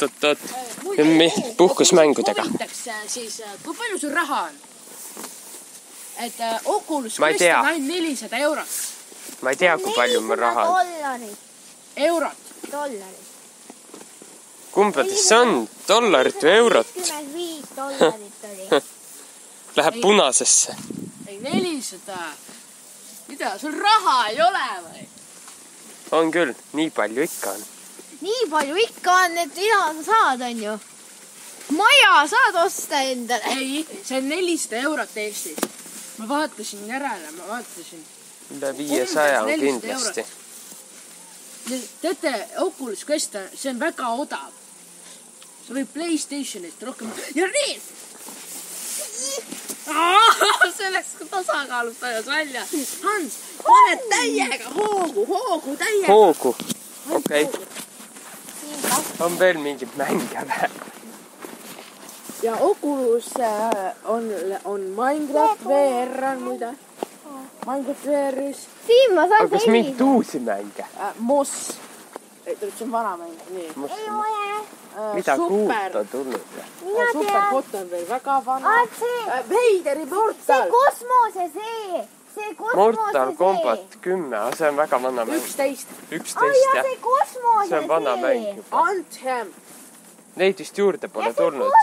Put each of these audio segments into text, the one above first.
oot. Puhkusmängudega. Siis, kui palju sul raha on? Et Oculus Quest on ainult 400 eurot. Ma ei tea, kui palju mul raha on. Eurot. Kumbades see on? Dollarit või eurot? $25 Läheb punasesse. Ei, 400. Mida, sul raha ei ole või? On küll, nii palju ikka on. Nii palju ikka on, et mida sa saad, on ju? Maja saad osta endale. Ei, see on 400 eurot Eestis. Ma vaatasin järele, Üle 500 on kindlasti. Teate, Oculus Quest, see on väga odav. See võib PlayStationist rohkem. Ja nii! See läks tasakaalust ajas välja. Hans, paned täiega hoogu täiega. Hoogu? Okei. On veel mingid mänge või? Ja Oculus on Minecraft VR on muide. Minecraft VR-is. Siim, ma saan aga kas mingid uusi mänge? Moss. See on vana mäng. Nii. Ei ole. Mida kuult on tulnud? Superbot on veel väga vana. Veideri Mortal. See kosmose see. Mortal Kombat 10, see on väga vana mäng. 11. 11, jah. See kosmose see on vana mäng juba. Anthem. Neid vist juurde pole tulnud.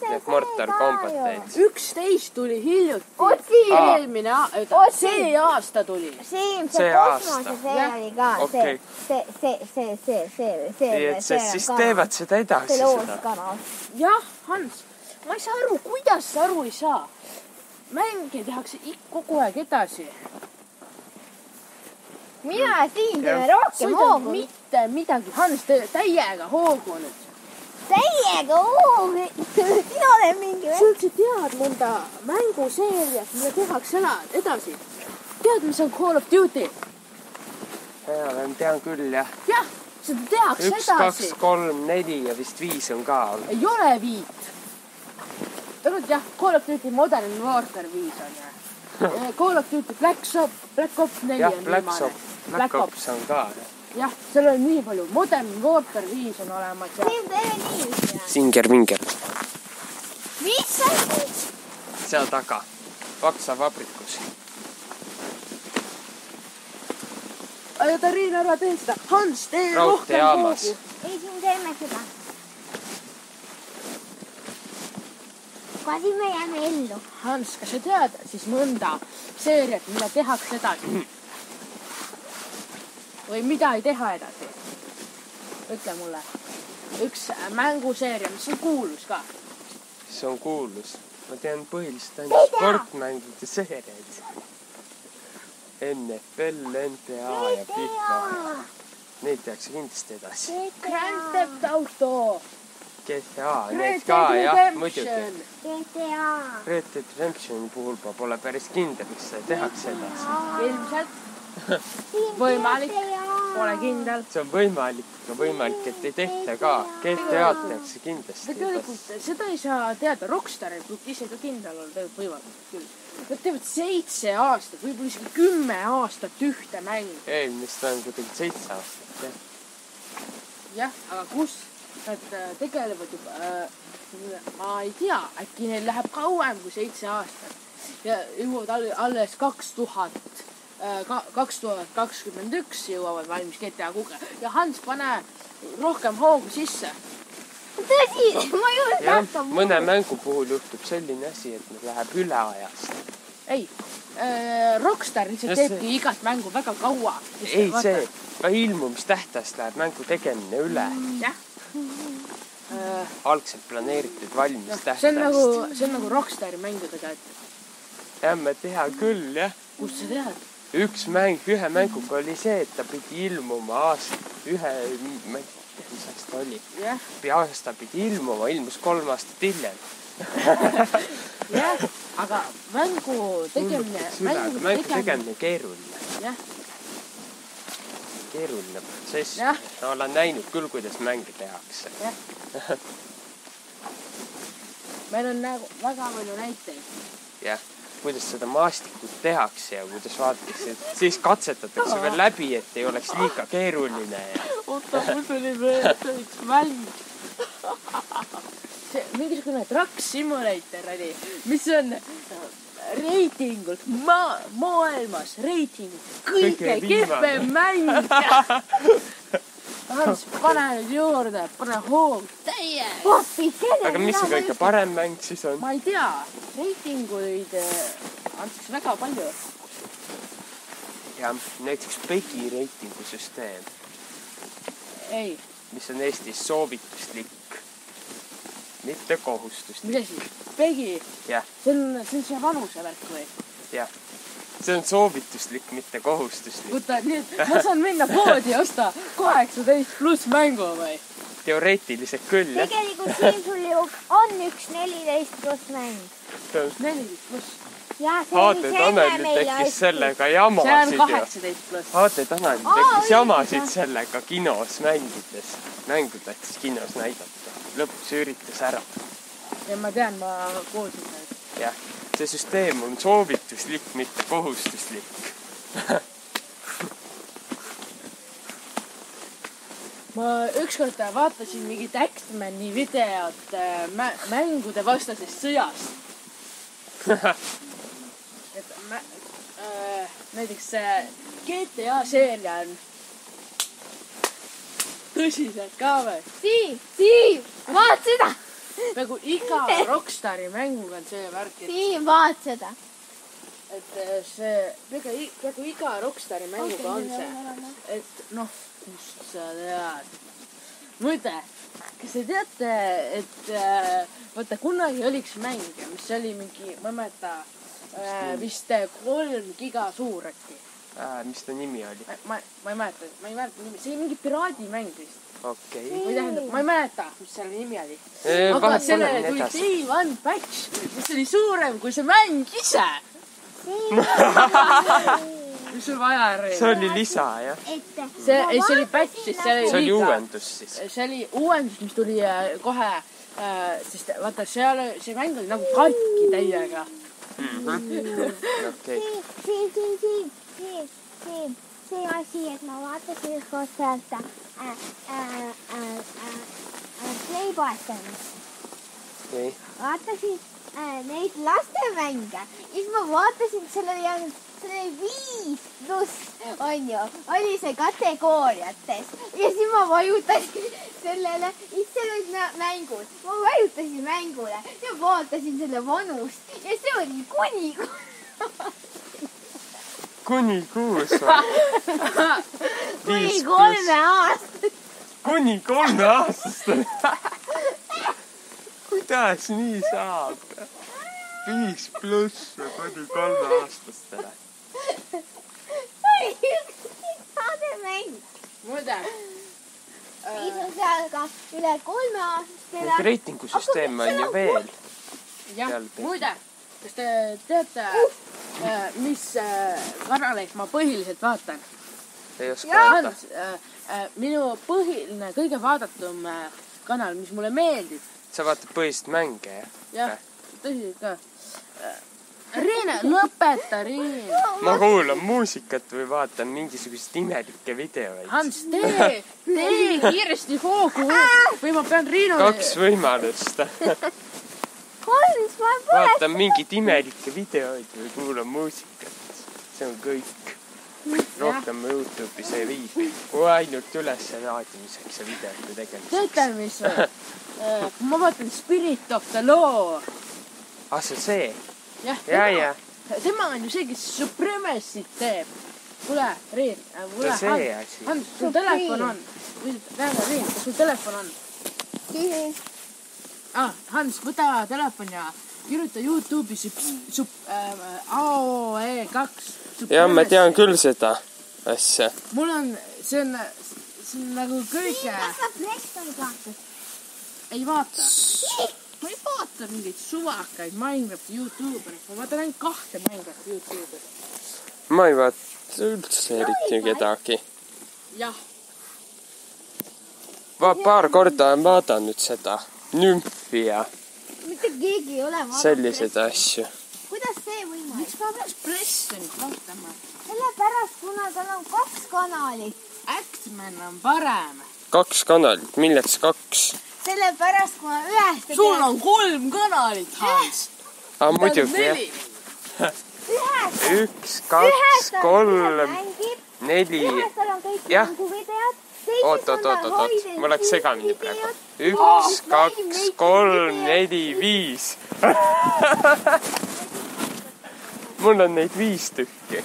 Need Mortal Kombateid. 11 tuli hiljuti. Eelmine see aasta tuli. Siim, see kosmose see oli ka. Okei. Siis teevad seda edasi seda. Jah, Hans, ma ei saa aru, kuidas sa aru ei saa. Mänge tehakse kogu aeg edasi. Mina ja Siim teeme rohkem hoogu. Mitte midagi, Hans, täiega hoogu nüüd. Täiega hoogu. Sina oled mingi või? Sa üldse tead mõnda mänguseeriat, mida tehakse edasi. Tead, mis on Call of Duty? Ja, tean küll, jah. Jah, seda tehakse 1, 2, 3, 4 ja vist 5 on ka olnud. Ei ole 5. Tõrud jah, Call of Duty Modern Warfare 5 on jah. Call of Duty Black Ops 4 jah, on Black Ops on ka. Jah, seal on nii palju. Modern Warfare 5 on olemas. Siim, teeme nii. Singer-vinger. Mis asi? Seal taga. Vaksa vabrikus. Tariin, ära tee seda. Hans, tee rohkem hoogu. Ei, Siim, teeme seda. Kasi me jääme ellu. Hans, kas sa tead siis mõnda seeriat, mida tehakse edasi? Või mida ei teha edasi? Ütle mulle. Üks mänguseeria, mis on kuulus ka. See on kuulus. Ma tean põhiliselt ainult sportmängide seeriaid. NFL, NBA ja FIFA. Neid tehakse kindlasti edasi. Grand Theft Auto. GTA, need ka, jah, muidugi. GTA. Red Dead Redemptioni puhul pole päris kindel, mis see tehakse edasi. Ilmselt. Võimalik. Pole kindel. See on võimalik, aga võimalik, et ei tehta ka. GTA-d tehakse kindlasti. Tegelikult seda ei saa teada. Rockstar ei pruugi ise ka kindel olla, tegelikult võimalik küll. Nad teevad 7 aastat, võib-olla isegi 10 aastat ühte mängu. Eelmist mängu tegid 7 aastat, jah. Jah, aga kus nad tegelevad juba, ma ei tea, äkki neil läheb kauem kui 7 aastat ja jõuavad alles 2021 jõuavad valmis GTA 6 ja Hans, pane rohkem hoogu sisse. Tõsi, ma ei ole jah, mõne mängu puhul juhtub selline asi, et nad läheb üle ajast. Ei, Rockstar lihtsalt teebki igat mängu väga kaua. Ei, see ilmumistähtajast läheb mängu tegemine üle. Jah. Algselt planeeritud valmis tähtajast. See on nagu Rockstari mängudega, et jah, me teha küll, jah. Kust sa tead? Ühe mänguga oli see, et ta pidi ilmuma ma ei tea, mis aasta ta oli. Aasta pidi ilmuma, ilmus 3 aastat hiljem. Jah, aga mängu tegemine keeruline. Jah. Keeruline protsess. No, olen näinud küll, kuidas mänge tehakse. Jah. Meil on väga palju näiteid. Jah. Kuidas seda maastikut tehakse ja kuidas vaadatakse, et siis katsetatakse veel läbi, et ei oleks liiga keeruline. Oota, mul tuli veel üks mäng. see mingisugune Truck Simulator oli, mis on reitingult maailmas kõige kehvem mäng. Hans, pane nüüd juurde, pane hoog täie. Aga mis see kõige parem mäng siis on? Ma ei tea, reitinguid antakse väga palju. Ja näiteks PEGI reitingusüsteem. Ei. Mis on Eestis soovituslik, mitte kohustuslik. Mida siis? PEGI? Jah. See on see vanusevärk või? Jah. See on soovituslik, mitte kohustuslik. Võta, nii et ma saan minna poodi ja osta 18+ mängu või? Teoreetiliselt küll, jah. Tegelikult siin sul ju on üks 14+ mäng. 14+. HD Tanel tekkis sellega jamasid ju. See on 18+. HD Tanel tekkis jamasid sellega kinos mängides. Mängudeks siis kinos näidata. Lõpuks üritas ära. Ja ma tean, ma kuulsin neid. Jah, see süsteem on soovituslik, mitte kohustuslik. Ma ükskord vaatasin mingit X-Meni videot mängude vastasest sõjast. Et näiteks GTA seeria on tõsiselt ka või? Siim, vaat seda! Peaaegu iga Rockstari mänguga on see värk. Siim, vaat seda! Et see, peaaegu iga Rockstari mänguga on see. Et noh, kust sa tead. Muide, kas te teate, et vaata kunagi oli üks mäng, mis oli mingi, ma ei mäleta, vist 3 giga suur äkki. Mis ta nimi oli? Ma ei mäleta nimi. See oli mingi piraadimäng vist. Okei. Või tähendab, ma ei mäleta, mis selle nimi oli. Aga sellele tuli Day One patch, mis oli suurem kui see mäng ise. Mis sul vaja on? See oli lisa, jah? See oli patch, siis see oli uuendus siis. See oli uuendus, mis tuli kohe, sest vaata, see mäng oli nagu katki täiega. Okei. Siim, see asi, et ma vaatasin ükskord sealt Playboyst. Vaatasin neid lastemänge. Siis ma vaatasin, selle 5+, on ju, oli see kategooriates. Ja siis ma vajutasin sellele, seal olid mängud. Ma vajutasin mängule ja vaatasin selle vanust. Ja see oli kuni 6 või? Kuni 3 aastat. Kuni 3 aastast? Kuidas nii saab? 5+ ja kuni 3 aastastele. Oli üks mäng. Muide. Siis on seal ka üle 3 aastastele. Nüüd reitingusüsteem on ju veel. Jah, muide. Kas te teate, mis kanaleid ma põhiliselt vaatan? Ei oska öelda. Minu põhiline, kõige vaadatum kanal, mis mulle meeldib. Sa vaatad põhiliselt mänge, jah? Jah, tõsiselt ka. Riine, lõpeta, Riin. Ma kuulan muusikat või vaatan mingisuguseid imelikke videoid. Hans, tee kiiresti hoogu või ma pean Riinule... 2 võimalust. Vaatan mingeid imelikke videoid või kuulan muusikat. See on kõik. Rohkem YouTube'is ei viibi. Kui ainult üles raadimiseks ja videote tegemiseks. Teete, mis või? Ma vaatan Spirit of the Law. See on see? Jah, tema on ju see, kes Supremacy't teeb. Kuule, Riin, Hans, sul telefon on. Riin, kas sul telefon on? Hans, võta telefon ja kirjuta YouTube'i AOE2. Jah, ma tean küll seda asja. Mul on, see on nagu kõige... Kas sa Prestonit vaatad? Ei vaata. Ma ei vaata mingeid suvakaid Minecrafti YouTuberit. Ma vaatan ainult 2 Minecrafti YouTuberit. Ma ei vaata üldse eriti kedagi. Jah. Paar korda on vaadanud seda nümfi ja mitte keegi ei ole vaadanud selliseid asju. Kuidas see võimalik? Miks ma peaks Prestonit vaatama? Sellepärast, kuna tal on 2 kanalit. X-Men on parem. 2 kanalit, milleks 2? sellepärast kui ma ühest. sul on 3 kanalit, Hans. muidugi jah. 1, 2, 3, 4. ühest on kõik Jah. mänguvideod. Oot, ma läks segamini praegu. 1, 2, 3, 4, 5. mul on neid 5 tükki.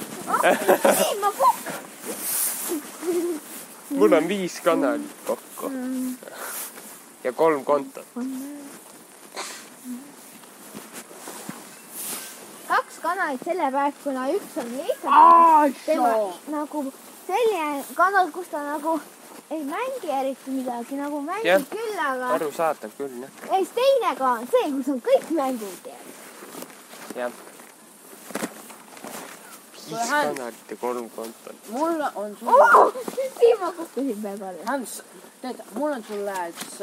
mul on 5 kanalit kokku. ja 3 kontot. 2 kanalit sellepärast, kuna üks on lihtsalt tema nagu selline kanal, kus ta nagu ei mängi eriti midagi, nagu mängib küll, aga... arusaadav küll, jah. Ja siis teine ka on see, kus on kõik mängud. jah. 5 kanalit ja 3 kontot. Mul on sulle... Siin ma kukkusin peale. Hans, tead, mul on sulle üks...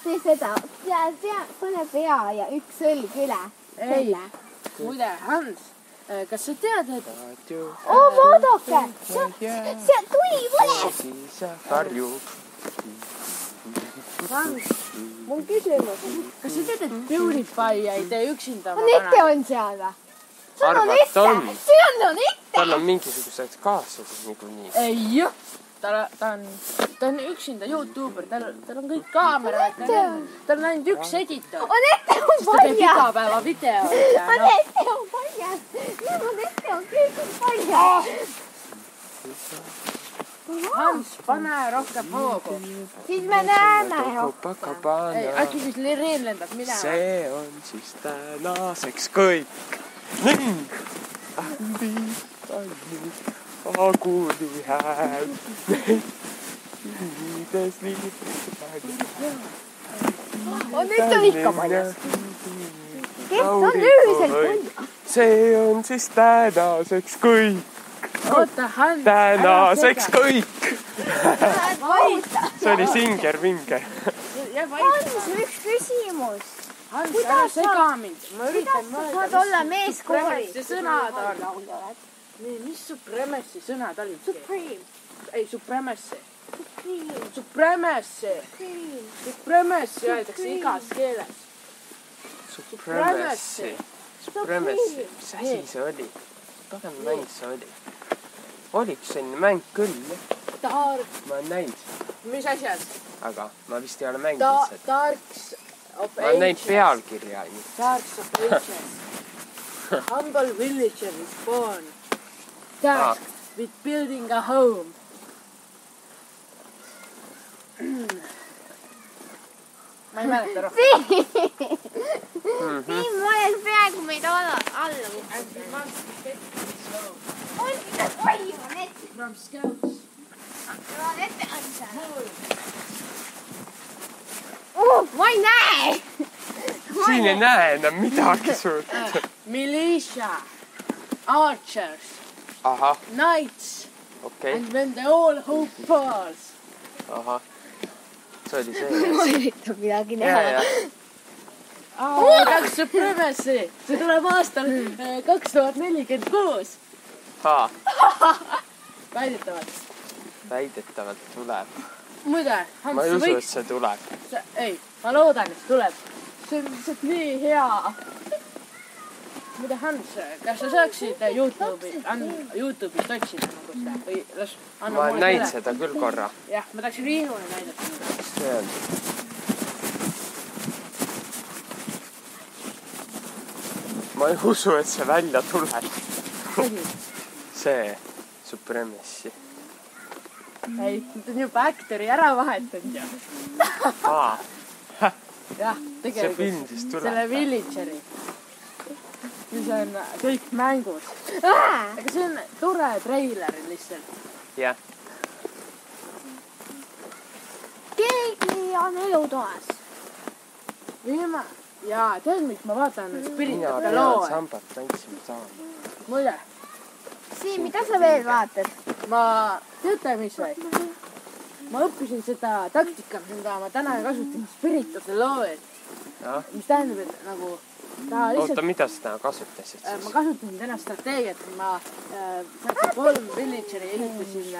Tee seda. Pane pea ja üks õlg üle. Ei, muide, Hans, kas sa tead, et... Vaadake! See tuli põles! Harjub. Hans, mul küsimus. Kas sa tead, et PewDiePie ei tee üksinda oma Nette on seal või? Arvad, ta on. See on Nette! Tal on mingisugused kaaslased niikuinii. Ei, ta on üksinda YouTuber, tal on kõik kaamerad, tal on ainult üks editor. Nette on Ta teeb paljas! iga päeva videod. Nette on paljas! Nette on kõik paljas! Hans, pane rohkem hoogu. Siis me näeme ju. Ei, äkki siis Lireen lendab minema. See on siis tänaseks kõik. Ning Aguli hääl. Nüüd on ikka paljas. Kes on öösel paljas? See on siis tänaseks kõik. Oota, Hans. Tänaseks kõik. See oli Hans, Singer Vinger. üks küsimus. Hans, ära sega mind. Ma üritan Kuidas saad olla meeskooris? Supremacy sõnad on. Nii, mis Supremacy sõnad olid? Supreme. Ei, Supremacy. Supreme. Supremacy. Supreme. Supremacy öeldakse igas keeles. Supremacy. Supremacy. Mis asi see oli? Pagan mäng see oli. Oli üks selline mäng küll, jah. Dark. Ma olen näinud. Mis asjad? Aga ma vist ei ole mänginud seda. Darks of Ma olen näinud Ages. pealkirja. Darks of Ages. Humble villager is born. Tasked with building a home. Ma ei mäleta rohkem. Siin ma olen peaaegu meid alla kukkunud. On ikka toimu need. From Scouts. Ma ette on seal. Ma ei näe. Siin ei näe enam midagi suurt. Militia. Archers. Ahah, Knights. okei. And when they all hope falls. Ahah. See oli see. Ma üritan midagi Ja, näha. ja. Dark Supremacy. See tuleb aastal 2046. Haa, Väidetavalt. väidetavalt tuleb. Muide, Hans, Ma ei sa usu, et võiks... see tuleb. Ei, ma loodan, et tuleb. See on lihtsalt nii hea. Muide, Hans, kas sa saaksid YouTube'ist otsida nagu seda? Või las anna Ma olen näinud seda küll korra. Jah, ma tahaks Riinule näidata. See on. Ma ei usu, et see välja tuleb. See Supremacy. Ei, ta on juba aktori ära vahetanud ju. Aa, Jah, see tegelikult. film siis Selle tuleb. Villageri. Mis on kõik mängus. Ah! Aga see on tore treiler lihtsalt. Jah, Keegi on elutoas. Jaa, tead, miks ma vaatan mina Spiritate pean loo? sambat tantsima saama. Muide, Siim, mida sa veel vaatad? teate mis või? Ma õppisin seda taktikat, mida ma täna kasutan Spiritate loo, Jah, mis tähendab, et nagu ta lihtsalt... oota, mida sa täna kasutasid siis? Ma kasutasin täna strateegiat, ma 3 villageri ehitasin